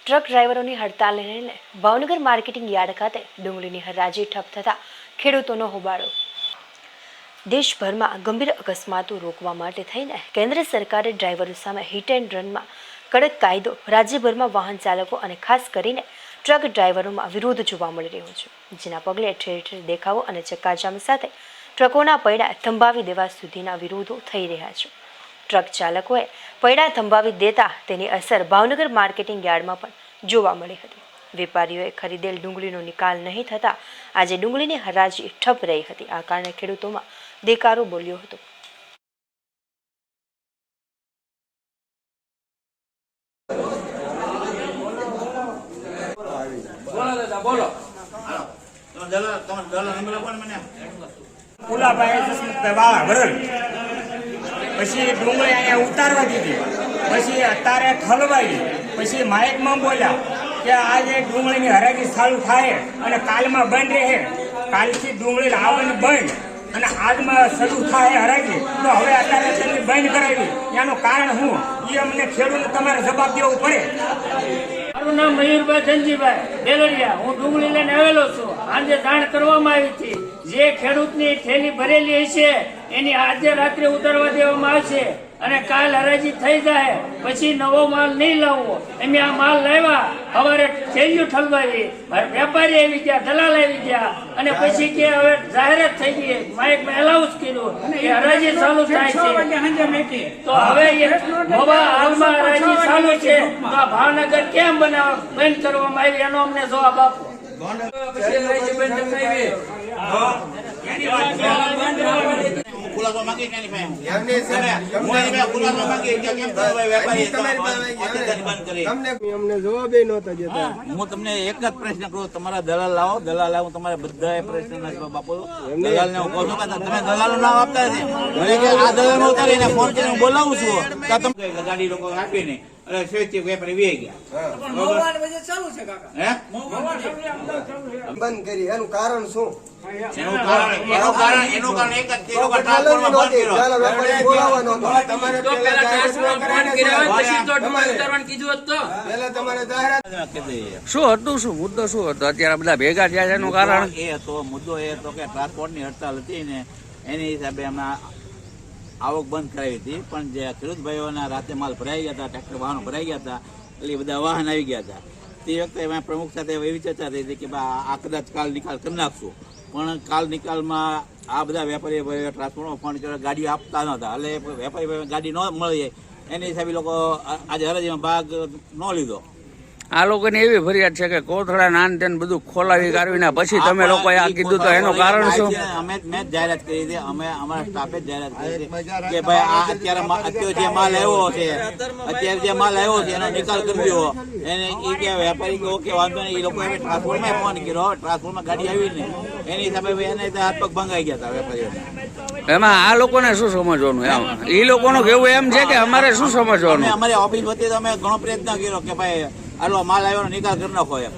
Truck ડ્રાઈવરોની હડતાલને લઈને Bhavnagar marketing yard ખાતે ડુંગળીની હરાજી ઠપ થતાં ખેડૂતોનો હોબાળો। દેશભરમાં ગંભીર અકસ્માતો રોકવા માટે થઈને કેન્દ્ર સરકારે ડ્રાઈવરો સામે હિટ એન્ડ રનમાં કડક કાયદો રાજ્યભરમાં વાહન ચાલકો અને ખાસ કરીને ટ્રક ડ્રાઈવરોમાં વિરોધ જોવા મળી રહ્યો છે, જેના પગલે ઠેર ઠેર દેખાવો અને ચક્કાજામ સાથે ટ્રકોના પૈડા થંભાવી દેવા સુધીના વિરોધો થઈ રહ્યા છે। ટ્રક ચાલકોએ પૈડા થંભાવી દેતા તેની અસર ભાવનગર માર્કેટિંગ યાર્ડમાં પણ જોવા મળી હતી। વેપારીઓએ ખરીદેલ ડુંગળીનો નિકાલ નહીં થતાં આજે ડુંગળીની હરાજી ઠપ રહી હતી। આ કારણે ખેડૂતોમાં દેકારો બોલ્યો હતો। પછી ડુંગળી અહીંયા ઉતારવા દીધી, પછી અત્યારે ઠલવાઈ, પછી માઇકમાં બોલ્યા કે આજે ડુંગળીની હરાજી ચાલુ થાય અને કાલમાં બંધ રહે, કાલથી ડુંગળી લાવવાની બંધ અને આજમાં શરૂ થાય હરાજી, તો હવે અત્યારે તેની બંધ કરાવી, એનું કારણ શું એ અમને ખેડૂતને તમારે જવાબ દેવો પડે। મારું નામ મયુરભાઈ ધનજીભાઈ બેલડિયા, હું ડુંગળી લઈને આવેલો છું। આજે જાણ કરવામાં આવી હતી, જે ખેડૂતની થેલી ભરેલી હશે એની આજે રાત્રે ઉતારવા દેવામાં આવશે અને કાલ હરાજી થઈ જાય પછી નવો માલ નહીં લાવવો। અમે આ માલ લાવ્યા, સવારે થેલીઓ ઠલવાવી, વેપારી આવી ગયા, દલાલ આવી ગયા અને પછી કે હવે જાહેરાત થઈ ગઈ, માઇકમાં એલાઉન્સ કર્યું કે હરાજી ચાલુ થાય છે। તો હવે હાલમાં હરાજી ચાલુ છે, તો આ ભાવનગર કેમ બંધ કરવામાં આવી એનો અમને જવાબ આપો। હું તમને એક જ પ્રશ્ન કરું, તમારા દલાલ લાવો, દલાલ લાવો, તમારે બધા પ્રશ્ન જવાબ આપો। દલાલ ને હું કહું છું કે તમે દલાલ નું નામ આપતા નથી, આ દલાલ નો ઉતારીને ફોન કરીને બોલાવું છું કે તમે ગાડી લોકો આપીને સ્વૈચ્છિક વેપારી વી ગયા બંધ કરી, એનું કારણ શું? એનું કારણ એક જ, તે લોકો ટ્રાન્સફોર્મર બંધ કર્યો, વેપારી બોલાવવાનો હતો, તમારે પહેલા તમારે જાહેરાત શું હતું, શું મુદ્દો શું હતો? અત્યારે બધા ભેગા થયા છે એનું કારણ એ હતો, મુદ્દો એ હતો કે ટ્રાન્સપોર્ટ ની હડતાલ હતી ને એની હિસાબે અમે આવક બંધ કરાવી હતી, પણ જે ખેડૂત ભાઈઓના રાતે માલ ભરાઈ ગયા હતા, ટ્રેક્ટર વાહનો ભરાઈ ગયા હતા, એટલે બધા વાહન આવી ગયા હતા। તે વખતે અમે પ્રમુખ સાથે એવી ચર્ચા થઈ હતી કે આ કદાચ કાલ નિકાલ કરી નાખશું, પણ કાલ નિકાલમાં આ બધા વેપારી ભાઈઓ ટ્રાન્સપોર્ટમાં ફોન કર્યો, ગાડી આપતા નહોતા, એટલે વેપારી ભાઈઓ ગાડી ન મળી એની હિસાબે લોકો આજે હરાજીમાં ભાગ ન લીધો। આ લોકોની એવી ફરિયાદ છે કે કોથળા નાન તેન બધું ખોલાવી કાઢવીને પછી તમે લોકોએ આ કીધું, તો એનું કારણ શું? મેં જાહેરાત કરી હતી, અમે અમારા સ્ટાફે જાહેરાત કરી હતી કે ભાઈ આ અત્યારે જે માલ આવ્યો છે, અત્યારે જે માલ આવ્યો છે એનો નિકાલ કરી દો। એને એ કે વેપારી કે ઓકે વાંધો નહીં, એ લોકો ટ્રાન્સપોર્ટમાં ફોન કર્યો, ટ્રાન્સપોર્ટમાં ગાડી આવી ને એની હિસાબે એને હાથ પગ ભંગાઈ ગયા હતા વેપારીઓને। એમાં આ લોકોને શું સમજવાનું? એમ એ લોકોનું કેવું એમ છે કે અમારે શું સમજવાનું? અમારી ઓફિસ વતી અમે ઘણો પ્રયત્ન કર્યો કે ભાઈ આલો માલ આવ્યો નિકાલ કરી નાખો એમ।